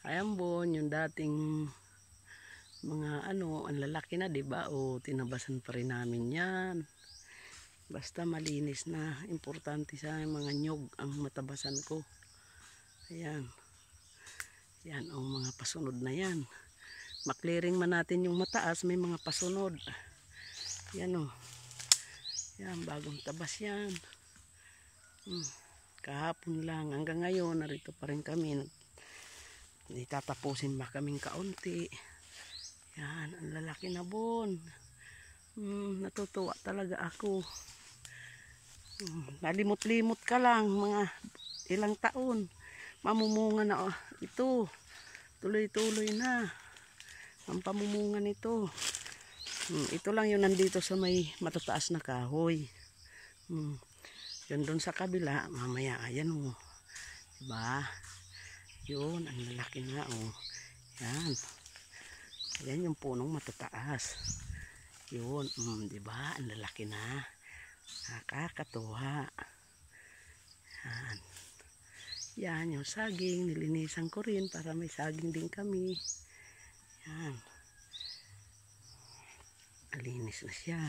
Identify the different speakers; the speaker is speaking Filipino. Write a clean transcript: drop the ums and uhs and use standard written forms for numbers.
Speaker 1: Ayan po, yung dating mga ano, ang lalaki na, 'di ba? O tinabasan pa rin namin 'yan. Basta malinis na, importante sa mga nyog ang matabasan ko. Ayan. Yan ang mga pasunod na 'yan. Maklearing man natin yung mataas, may mga pasunod. Yan oh. Yan, bagong tabas 'yan. Kahapon lang, hanggang ngayon narito pa rin kami. Itatapusin ba kaming kaunti. Yan, ang lalaki na bon. Natutuwa talaga ako. Nalimot-limot ka lang, mga ilang taon. Mamumunga na ito. Tuloy-tuloy na ang pamumunga nito. Ito lang yung nandito sa may matataas na kahoy. Yun doon sa kabila, mamaya, ayan o. Diba? Yun, ang lalaki na o. Yan. Ayan yung punong matataas. Yun, diba? Ang lalaki na. Nakakatuwa. Yan. Yan yung saging. Nilinisan ko rin para may saging din kami. Yan. Malinis na siya.